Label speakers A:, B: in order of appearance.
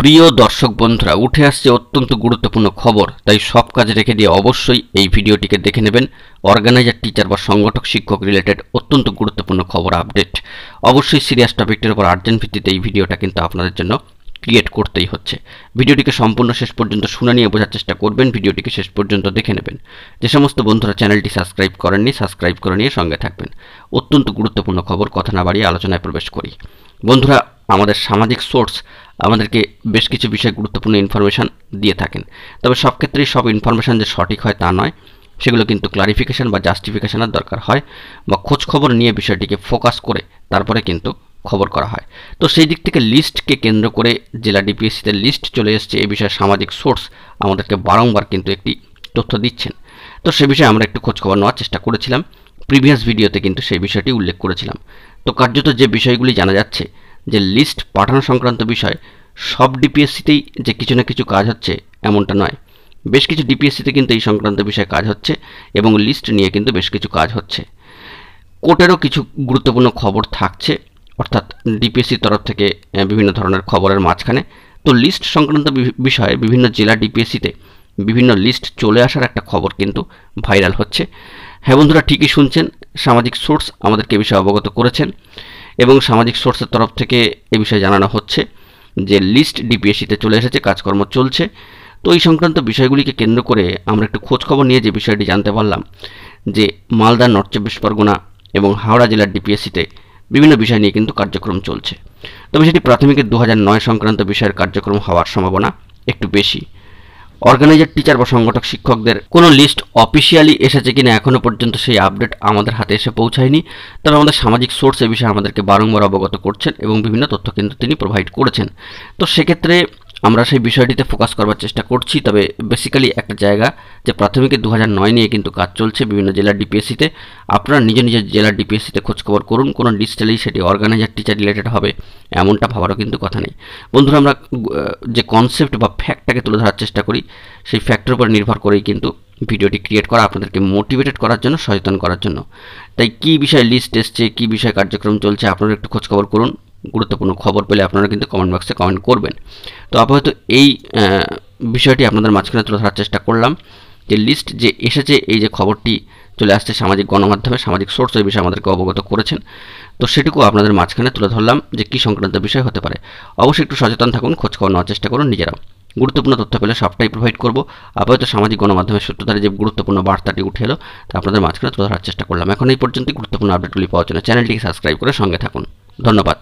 A: প্রিয় দর্শক বন্ধুরা, উঠে আসছে অত্যন্ত গুরুত্বপূর্ণ খবর, তাই সব কাজ রেখে দিয়ে অবশ্যই এই ভিডিওটিকে দেখে নেবেন। অর্গানাইজার, টিচার বা সংগঠক শিক্ষক রিলেটেড অত্যন্ত গুরুত্বপূর্ণ খবর আপডেট। অবশ্যই সিরিয়াস টপিকটির উপর আর্জেন্ট ভিত্তিতে এই ভিডিওটা কিন্তু আপনাদের জন্য ক্রিয়েট করতেই হচ্ছে। ভিডিওটিকে সম্পূর্ণ শেষ পর্যন্ত শুনে নিয়ে বোঝার চেষ্টা করবেন, ভিডিওটিকে শেষ পর্যন্ত দেখে নেবেন। যে সমস্ত বন্ধুরা চ্যানেলটি সাবস্ক্রাইব করেননি, সাবস্ক্রাইব করে নিয়ে সঙ্গে থাকবেন। অত্যন্ত গুরুত্বপূর্ণ খবর, কথা না বাড়িয়ে আলোচনায় প্রবেশ করি। বন্ধুরা, আমাদের সামাজিক সোর্স আমাদেরকে বেশ কিছু বিষয়ে গুরুত্বপূর্ণ ইনফরমেশান দিয়ে থাকেন, তবে সব ক্ষেত্রেই সব ইনফরমেশান যে সঠিক হয় তা নয়। সেগুলো কিন্তু ক্লারিফিকেশান বা জাস্টিফিকেশানের দরকার হয়, বা খোঁজ খবর নিয়ে বিষয়টিকে ফোকাস করে তারপরে কিন্তু খবর করা হয়। তো সেই দিক থেকে লিস্টকে কেন্দ্র করে জেলা ডিপিএসসিতে লিস্ট চলে এসছে, এই বিষয়ে সামাজিক সোর্স আমাদেরকে বারংবার কিন্তু একটি তথ্য দিচ্ছেন। তো সে বিষয়ে আমরা একটু খোঁজখবর নেওয়ার চেষ্টা করেছিলাম। প্রিভিয়াস ভিডিওতে কিন্তু সেই বিষয়টি উল্লেখ করেছিলাম। তো কার্যত যে বিষয়গুলি জানা যাচ্ছে, যে লিস্ট পাঠানো সংক্রান্ত বিষয় সব ডিপিএসসিতেই যে কিছু না কিছু কাজ হচ্ছে এমনটা নয়। বেশ কিছু ডিপিএসসিতে কিন্তু এই সংক্রান্ত বিষয়ে কাজ হচ্ছে এবং লিস্ট নিয়ে কিন্তু বেশ কিছু কাজ হচ্ছে। কোর্টেরও কিছু গুরুত্বপূর্ণ খবর থাকছে, অর্থাৎ ডিপিএসসির তরফ থেকে বিভিন্ন ধরনের খবরের মাঝখানে। তো লিস্ট সংক্রান্ত বিষয়ে বিভিন্ন জেলা ডিপিএসসিতে বিভিন্ন লিস্ট চলে আসার একটা খবর কিন্তু ভাইরাল হচ্ছে। হ্যাঁ বন্ধুরা, ঠিকই শুনছেন, সামাজিক সোর্স আমাদেরকে এ বিষয়ে অবগত করেছেন এবং সামাজিক সোর্সের তরফ থেকে এ বিষয়ে জানানো হচ্ছে যে লিস্ট ডিপিএসসিতে চলে এসেছে, কাজকর্ম চলছে। তো এই সংক্রান্ত বিষয়গুলিকে কেন্দ্র করে আমরা একটু খোঁজখবর নিয়ে যে বিষয়টি জানতে পারলাম, যে মালদা, নর্থ চব্বিশ পরগনা এবং হাওড়া জেলার ডিপিএসসিতে বিভিন্ন বিষয় নিয়ে কিন্তু কার্যক্রম চলছে। তবে সেটি প্রাথমিকের 2009 সংক্রান্ত বিষয়ের কার্যক্রম হওয়ার সম্ভাবনা একটু বেশি। অর্গানাইজার, টিচার বা সংগঠক শিক্ষকদের কোনো লিস্ট অফিসিয়ালি এসেছে কিনা এখনও পর্যন্ত সেই আপডেট আমাদের হাতে এসে পৌঁছায়নি। তবে আমাদের সামাজিক সোর্স এ বিষয়ে আমাদেরকে বারংবার অবগত করছেন এবং বিভিন্ন তথ্য কিন্তু তিনি প্রোভাইড করেছেন। তো সেক্ষেত্রে আমরা সেই বিষয়টিতে ফোকাস করবার চেষ্টা করছি। তবে বেসিক্যালি একটা জায়গা, যে প্রাথমিকের 2009 নিয়ে কিন্তু কাজ চলছে বিভিন্ন জেলার ডিপিএসসিতে। আপনারা নিজের জেলার ডিপিএসসিতে খোঁজখবর করুন, কোনো লিস্ট এলেই সেটি অর্গানাইজার, টিচার রিলেটেড হবে এমনটা ভাবারও কিন্তু কথা নেই। বন্ধুরা, আমরা যে কনসেপ্ট বা ফ্যাক্টটাকে তুলে ধরার চেষ্টা করি, সেই ফ্যাক্টের উপর নির্ভর করেই কিন্তু ভিডিওটি ক্রিয়েট করা, আপনাদেরকে মোটিভেটেড করার জন্য, সচেতন করার জন্য। তাই কী বিষয়ে লিস্ট এসছে, কী বিষয়ে কার্যক্রম চলছে, আপনারা একটু খোঁজখবর করুন। গুরুত্বপূর্ণ খবর পেলে আপনারা কিন্তু কমেন্ট বক্সে কমেন্ট করবেন। তো আপাতত এই বিষয়টি আপনাদের মাঝখানে তুলে ধরার চেষ্টা করলাম, যে লিস্ট যে এসেছে, এই যে খবরটি চলে আসছে সামাজিক গণমাধ্যমে, সামাজিক সোর্স এই বিষয়ে আমাদেরকে অবগত করেছেন। তো সেটুকু আপনাদের মাঝখানে তুলে ধরলাম যে কী সংক্রান্ত বিষয় হতে পারে। অবশ্যই একটু সচেতন থাকুন, খোঁজখবর নেওয়ার চেষ্টা করুন নিজেরাও। গুরুত্বপূর্ণ তথ্য পেলে সবটাই প্রোভাইড করব। আপাতত সামাজিক গণমাধ্যমের সূত্রধারে যে গুরুত্বপূর্ণ বার্তাটি উঠে এলো, তা আপনাদের মাঝখানে তুলে ধরার চেষ্টা করলাম। এখন এই পর্যন্ত গুরুত্বপূর্ণ আপডেটগুলি পাওয়ার জন্য চ্যানেলটিকে সাবস্ক্রাইব করে সঙ্গে থাকুন। ধন্যবাদ।